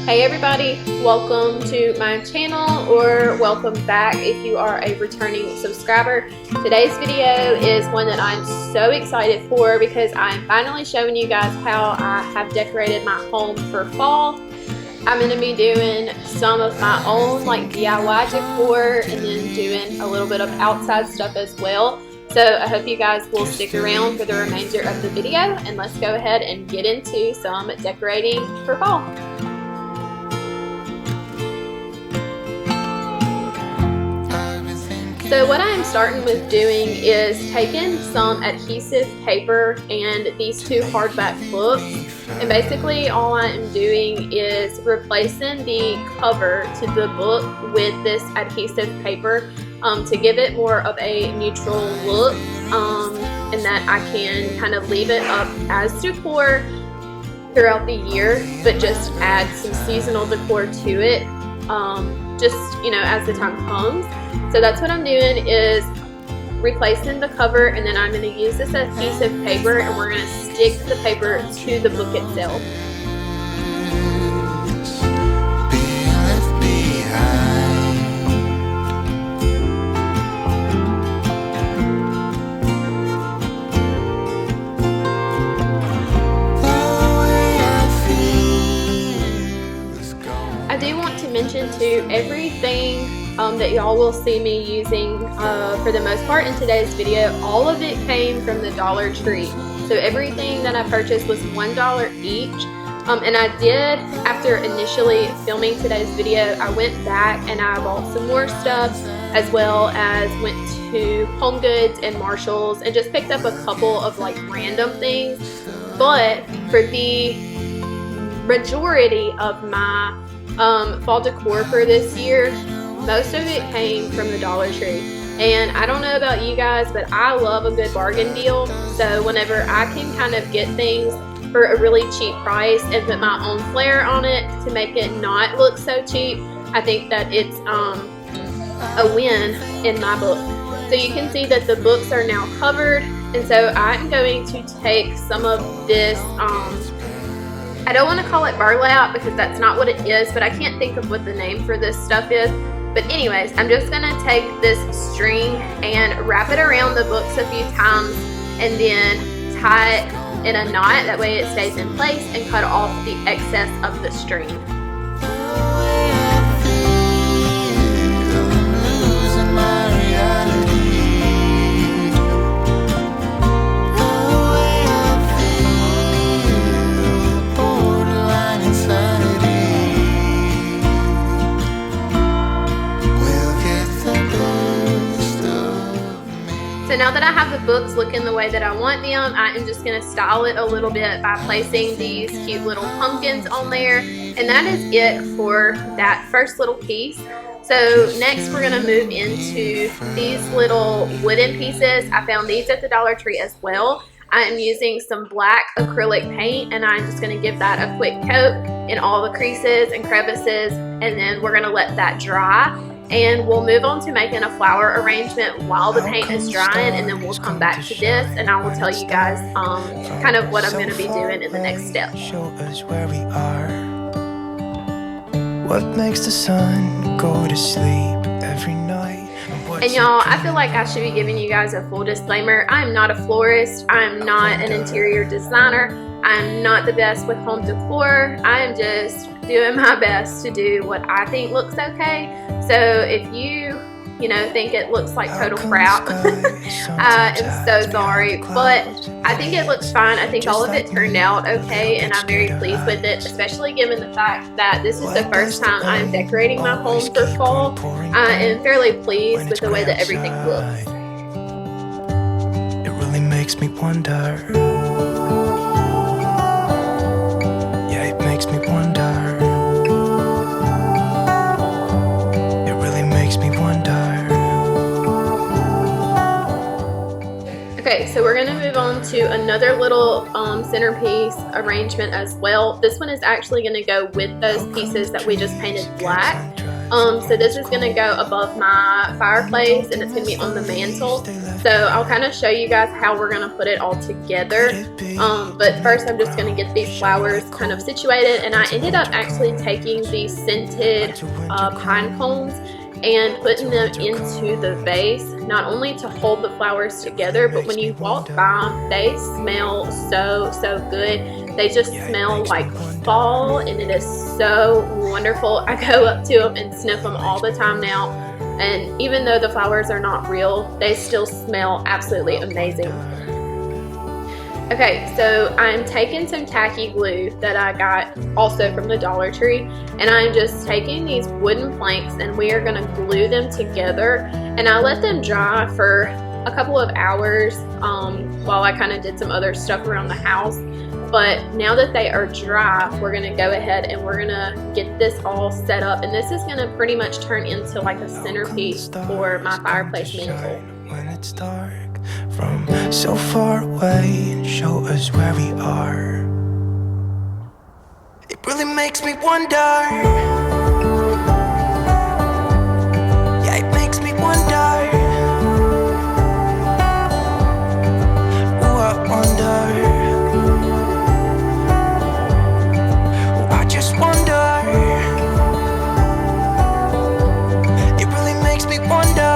Hey everybody, welcome to my channel, or welcome back if you are a returning subscriber. Today's video is one that I'm so excited for because I'm finally showing you guys how I have decorated my home for fall. I'm going to be doing some of my own like DIY decor and then doing a little bit of outside stuff as well. So I hope you guys will stick around for the remainder of the video, and let's go ahead and get into some decorating for fall. So what I'm starting with doing is taking some adhesive paper and these two hardback books, and basically all I'm doing is replacing the cover to the book with this adhesive paper to give it more of a neutral look, and that I can kind of leave it up as decor throughout the year, but just add some seasonal decor to it, just, you know, as the time comes. So that's what I'm doing, is replacing the cover, and then I'm going to use this adhesive paper and we're going to stick the paper to the book itself. I do want to mention too, everything that y'all will see me using for the most part in today's video, all of it came from the Dollar Tree. So everything that I purchased was $1 each. And I did, after initially filming today's video, I went back and I bought some more stuff, as well as went to Home Goods and Marshalls and just picked up a couple of like random things. But for the majority of my fall decor for this year, most of it came from the Dollar Tree. And I don't know about you guys, but I love a good bargain deal. So whenever I can kind of get things for a really cheap price and put my own flair on it to make it not look so cheap, I think that it's a win in my book. So you can see that the books are now covered, and so I'm going to take some of this, I don't want to call it burlap because that's not what it is, but I can't think of what the name for this stuff is. But anyways, I'm just going to take this string and wrap it around the books a few times and then tie it in a knot. That way it stays in place, and cut off the excess of the string. So now that I have the books looking the way that I want them, I am just going to style it a little bit by placing these cute little pumpkins on there. And that is it for that first little piece. So next we're going to move into these little wooden pieces. I found these at the Dollar Tree as well. I am using some black acrylic paint, and I'm just going to give that a quick coat in all the creases and crevices, and then we're going to let that dry. And we'll move on to making a flower arrangement while the paint is drying, and then we'll come back to this and I will tell you guys kind of what I'm going to be doing in the next step. Show us where we are. What makes the sun go to sleep every night? And y'all, I feel like I should be giving you guys a full disclaimer. I'm not a florist. I'm not an interior designer. I'm not the best with home decor. I'm just doing my best to do what I think looks okay. So if you think it looks like total crap, I am so sorry, but I think it looks fine. I think all of it turned out okay, and I'm very pleased with it, especially given the fact that this is the first time I'm decorating my home for fall. I am fairly pleased with the way that everything looks. It really makes me wonder. Yeah, it makes me wonder. Okay, so we're going to move on to another little centerpiece arrangement as well. This one is actually going to go with those pieces that we just painted black. So this is gonna go above my fireplace and it's gonna be on the mantle. So I'll kind of show you guys how we're gonna put it all together. But first I'm just gonna get these flowers kind of situated, and I ended up actually taking these scented pine cones and putting them into the vase, not only to hold the flowers together, but when you walk by, they smell so good. They just smell like fall, and it is so wonderful. I go up to them and sniff them all the time now, and even though the flowers are not real, they still smell absolutely amazing. Okay, so I'm taking some tacky glue that I got also from the Dollar Tree, and I'm just taking these wooden planks and we are going to glue them together, and I let them dry for a couple of hours while I kind of did some other stuff around the house. But now that they are dry, we're going to go ahead and we're going to get this all set up, and this is going to pretty much turn into like a centerpiece for my fireplace mantle. When it's dark from so far away, and show us where we are. It really makes me wonder. Yeah, it makes me wonder. Ooh, I wonder. Ooh, I just wonder. It really makes me wonder.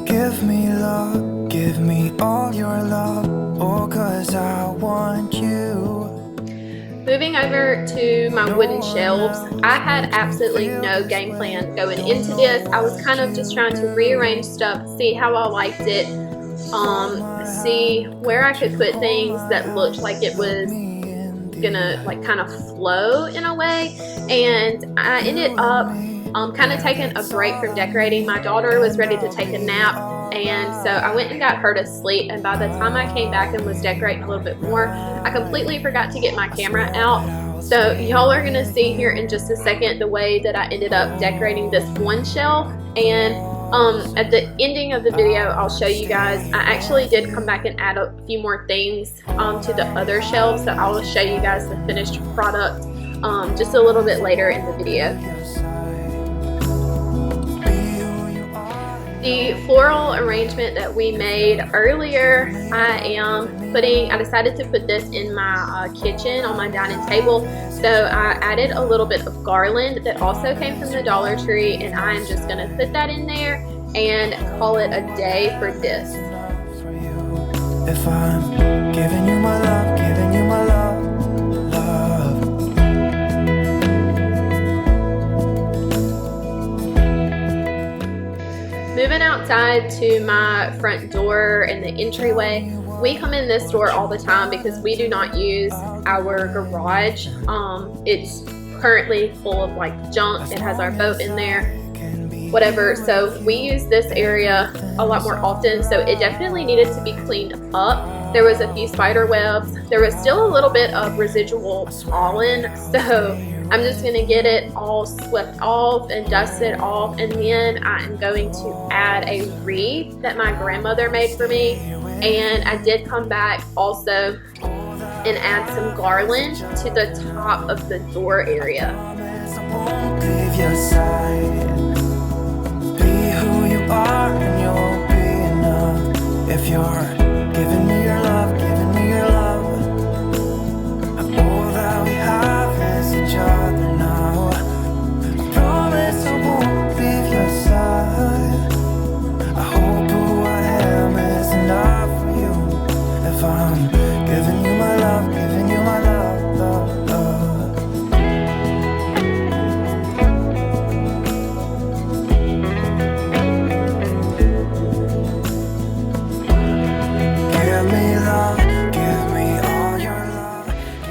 Give me love, give me all your love, oh, 'cause I want you. Moving over to my wooden shelves, I had absolutely no game plan going into this. I was kind of just trying to rearrange stuff, see how I liked it, see where I could put things that looked like it was gonna like kind of flow in a way, and I ended up kind of taking a break from decorating. My daughter was ready to take a nap, and so I went and got her to sleep, and by the time I came back and was decorating a little bit more, I completely forgot to get my camera out. So y'all are gonna see here in just a second the way that I ended up decorating this one shelf, and at the ending of the video I'll show you guys. I actually did come back and add a few more things to the other shelves, so I will show you guys the finished product just a little bit later in the video. The floral arrangement that we made earlier, I decided to put this in my kitchen on my dining table. So I added a little bit of garland that also came from the Dollar Tree, and I'm just going to put that in there and call it a day for this. If I'm giving you my love, giving you my love, love. Moving outside to my front door and the entryway, we come in this door all the time because we do not use our garage. It's currently full of like junk. It has our boat in there, whatever. So we use this area a lot more often, so it definitely needed to be cleaned up. There was a few spider webs. There was still a little bit of residual pollen, so I'm just going to get it all swept off and dusted off, and then I'm going to add a wreath that my grandmother made for me, and I did come back also and add some garland to the top of the door area. Be who you are and you'll be enough. If you're giving me your love, giving me your love, all that we have is each other now. I promise I won't leave your side. I hope who I am is enough for you. If I'm giving you my love, giving you my love, love, love.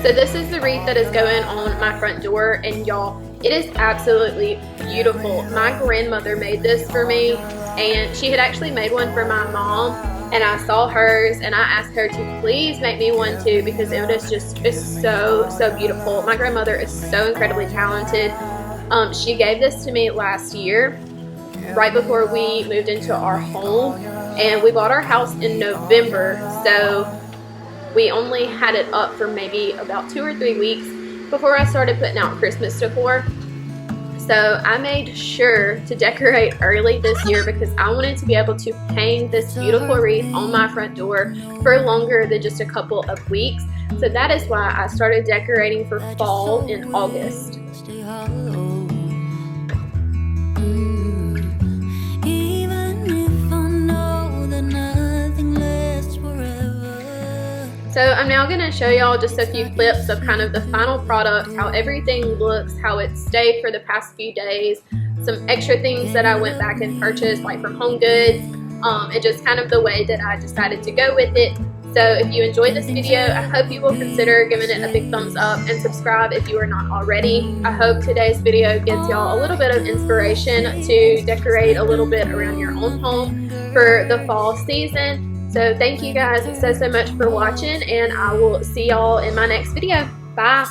So this is the wreath that is going on my front door, and y'all, It is absolutely beautiful. My grandmother made this for me, and she had actually made one for my mom, and I saw hers and I asked her to please make me one too, because it is just, it's so beautiful. My grandmother is so incredibly talented. She gave this to me last year, right before we moved into our home, and we bought our house in November, so we only had it up for maybe about 2 or 3 weeks before I started putting out Christmas decor. So I made sure to decorate early this year because I wanted to be able to hang this beautiful wreath on my front door for longer than just a couple of weeks. So that is why I started decorating for fall in August. So I'm now going to show y'all just a few clips of kind of the final product, how everything looks, how it stayed for the past few days, some extra things that I went back and purchased like from Home Goods, and just kind of the way that I decided to go with it. So if you enjoyed this video, I hope you will consider giving it a big thumbs up and subscribe if you are not already. I hope today's video gives y'all a little bit of inspiration to decorate a little bit around your own home for the fall season. So thank you guys so much for watching, and I will see y'all in my next video. Bye.